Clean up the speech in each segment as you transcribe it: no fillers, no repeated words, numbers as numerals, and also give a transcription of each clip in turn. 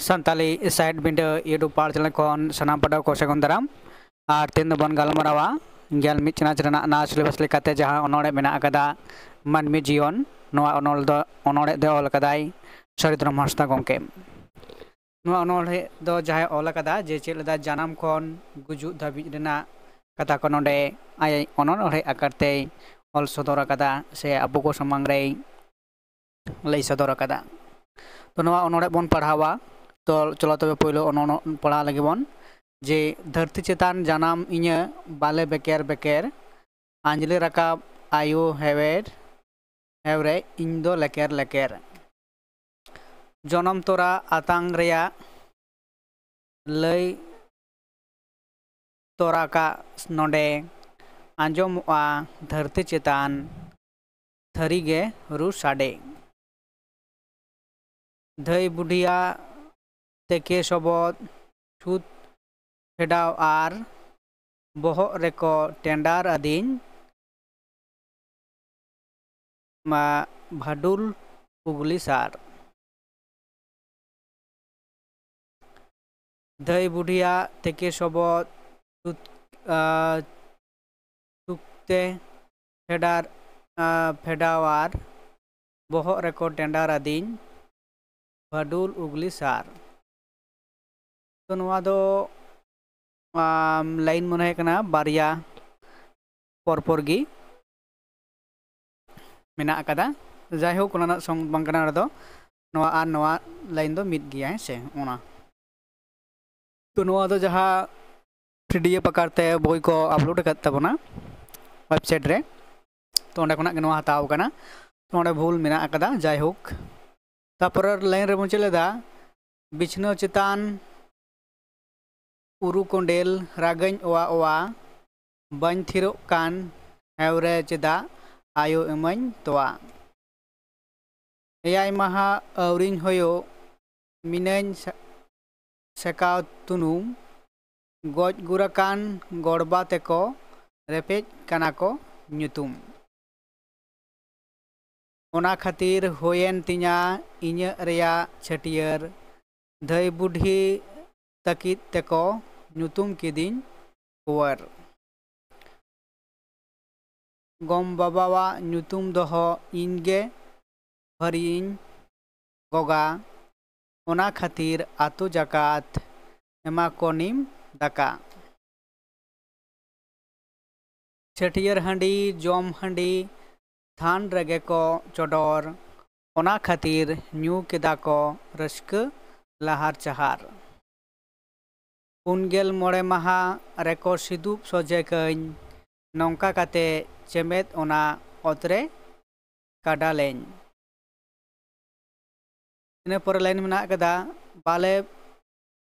Santali side window YouTube पार channel खन सनाम पटाव को सगुन दाराम और तीन बन गलमारावा गेल मिद चनाच रना ना सिलेबस लेकाते जहां अनोड़े मेना अकदा मानमी जीवन नोआ अनोड़े दे ऑल कदाई सरिद्रम हांसदा गंके नोआ अनोड़े दो जहां ऑल कदा जे चेलदा जानम खन गुजु धाबि रेना कथा को नोडे आय अनोड़े आकारते ऑल सदर कदा से अबु को समांग रे लई सदर कदा तो नोआ अनोड़े बन पढ़ावा तो चलो तबे पहिलो अनोड़ पढ़ा लगे बन जे धरती चेतान जानम इña बाले बेकेर बेकेर आंजले रकाब आयु हेवरे इन दो लेकेर लेकेर जनम तोरा आतांग रेया लई तोरा का नोडे आंजोमआ धरती चेतान थरीगे रु साडे धई बुढ़िया तेके सबद छूत फेडाव आर बहक रेको टेंडार आदिन मा भाडुल उगली सार धई बुढ़िया तेके सबद चुकते फेडाव आर बहक रेको टेंडार आदिन भाडुल उगली सार तो नोआ दो लाइन मन है बारिया परपरगी मेना अकदा जायहोक कोना संग बंगना रदो नोआ आर नोआ लाइन दो मिद गिया है से ओना तो नोआ दो जहां पीडीएफ पकारते बोई को अपलोड करत तबना वेबसाइट रे तो ओंडे खना नोआ हताव कना तो ओंडे भूल मेना अकदा जायहोक तापर लाइन रे बन चलेदा बिछनो चेतान उरु कोंडेल रागन ओवा ओवा बन थिरो कान हेवरे चेदा आयो एमन तोआ एयाय महा औरिन होयो मिनन सेकाव तुनुम गज गुराकान गड़बा तेको रेपेज काना को ᱧᱩᱛᱩᱢ ओना खातिर होयेन तिñा इña रेया छटियर धई बुढ़ी तकित तेको ᱧᱩᱛᱩᱢ किदिन कुवर गम बाबावा ᱧᱩᱛᱩᱢ दोहो इनगे हरिन गोगा ओना खातिर आतु जाकात एमा कोनिम दाका छटियर हांडी जम हांडी थान रगे को चोडोर ओना खातिर ᱧᱩ केदा को रस्क लहार चहार पुनगेल मोड़े महा रेको सिदुप सोजे कñ नौका काते चेमेद ओना ओतरे काडालेñ इने पर लाइन मेना कदा बाले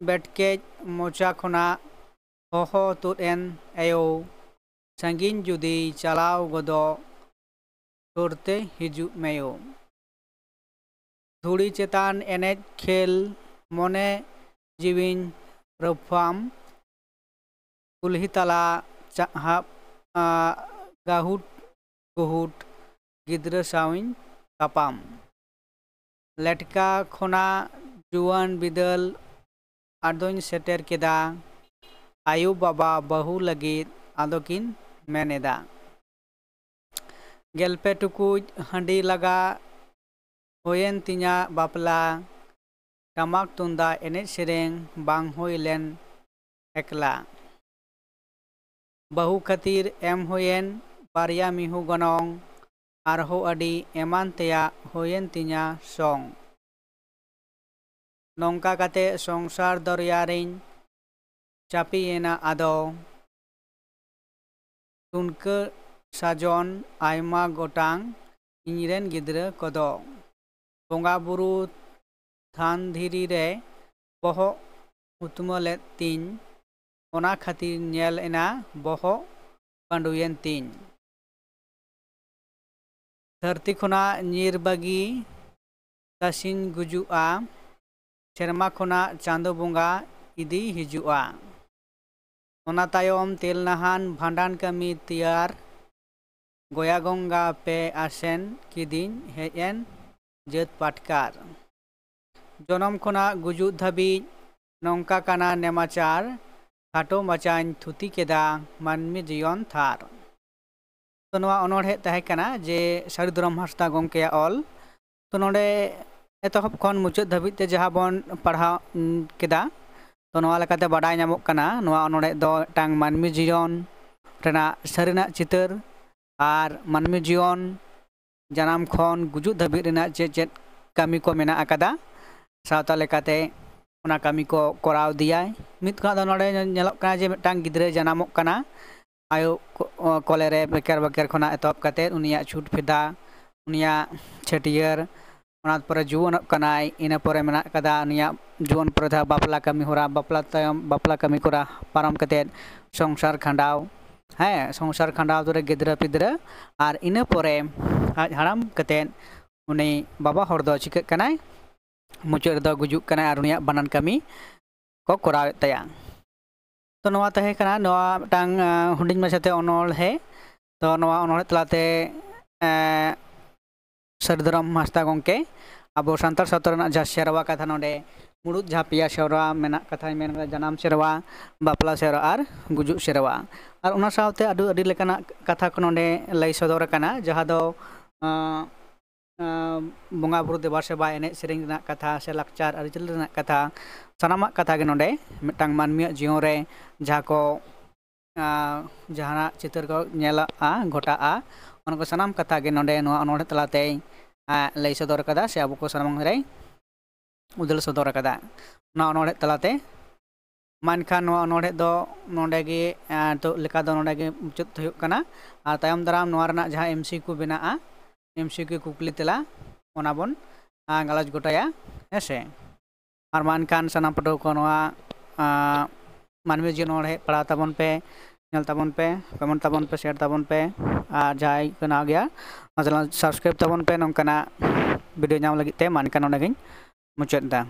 बेटके मोचा खोना होहो तुद एन एयो संगिन जुदी चलाव गदो तोरते हिजु मेयो धुड़ी चेतान एनेज खेल मोने जीविन रफाम कुल्ही तला गाहुट गुहुट गिद्र साविन तापाम लेटका खोना जुआन बिदल आदोन सेटर केदा आयु बाबा बहु लगित आदोकिन मेनेदा गेलपे टुकुज हांडी लगा होयेन तिña बापला टमाक तुंदा एनेज सेरेंग बांग होइलेन एकला बहु खातिर एम होयेन बारिया मिहु गनोंग आरहो अडी एमान तेया होयेन तिña सोंग नौका काते संसार दरियारिन चापियेना आदो तुनके साजन आयमा गोटांग इñरेन गिद्र कोदो बोंगा बुरु थान धीरी रे बहो उतमले तीन ओना खातिर नेल एना बहो पांडुयेन तीन धरती खोना नीर बागी तासिन गुजुआ शर्मा खोना चांदो बोंगा इदी हिजुआ ओना तायम तेल नहान भांडान कमी तियार गोया गंगा पे आसेन किदिन हेन जेत पाटकार जनम खोना गुजुग धाबी नौका काना नेमाचार खाटो माचान थुती केदा मानमी जीवन थार। तो नवा अनोढ़े तहे कना जे सारिधरम हांसदा गंकेया ऑल तो नोडे एतहब खन मुचाद धाबी ते जहां बन पढ़ाव केदा तो नवा लेकाते बाडाय नामोग कना नवा अनोढ़े दो टांग मानमी जीवन रेना सारिना चितर आर मानमी जीवन जनाम खन गुजुग धाबी रेना चेद कामी को मेना आकादा सावता लेकाते उना कामी को कोराव दियाय मित का नोडे नेलोग कना जे मिटांग गिद्रे जनामोग कना आयो कॉलेरे बेकर बेकर खना एतहब काते उनिया छूट फिदा उनिया छटियर उना परे जुवन कनाय इना परे मेना कदा उनिया जुवन प्रधा बापला कामी होरा बापला तयम बापला कामी कोरा पारम काते संसार खंडाव है संसार खंडाव तोरे गिद्रा पिद्रा आर इना परे हाराम काते उनी बाबा हर दो चिक कनाय मुचाद दो गुजुग कनाय आर उनिया बानान कामी को कोराव तया। तो नवा तहे कना नवा टांग हुडिंग माछाते अनोल है तो नवा अनोल तलाते सारिधरम हांसदा गंके अब सानतार सावता जहाँ सेरवा कथा नोडे मुड़ुद जहाँ पेया सेरवा मेना कथा मेन जनाम सेरवा बापला सेरवा और गुजुग सेरवा और उना सावते अडी लेकाना कथा को नोडे लई सदर कना जहाँ दो बंगा बुरु देवा सेवा एने सेरेंग रना कथा से लाकचार आरिचल रना कथा सानामा कथा के नोडे मिटांग मानमिया जीवन रे जहाँ को जहाँ चितर को नेला घटा उनको सानाम कथा के नोडे नोआ अनोढ़े तलाते लई सदर कदा से अब को सानाम रे उदल सदर कदा ना अनोढ़े तलाते मानखान नोआ अनोढ़े दो नोडे गे तो लेका दो नोडे गे मुचाद हुयुग कना आर तायम दाराम नोआ रना जहाँ एमसीक्यू बेनाआ एमसीक्यू कुकली तेला ओना बन गालज गोटाया हेसे और मानखान सानाम पटो को नोआ मानवी जीवन अनोढ़े पढ़ा ताबन पे नेल ताबन पे कमेंट ताबन पे शेयर ताबन पे और जहाँ कना गया मतलब सब्सक्राइब ताबन पे नौकाना वीडियो नाम लगी ते मानखान नोडे गिन मुचाद दा।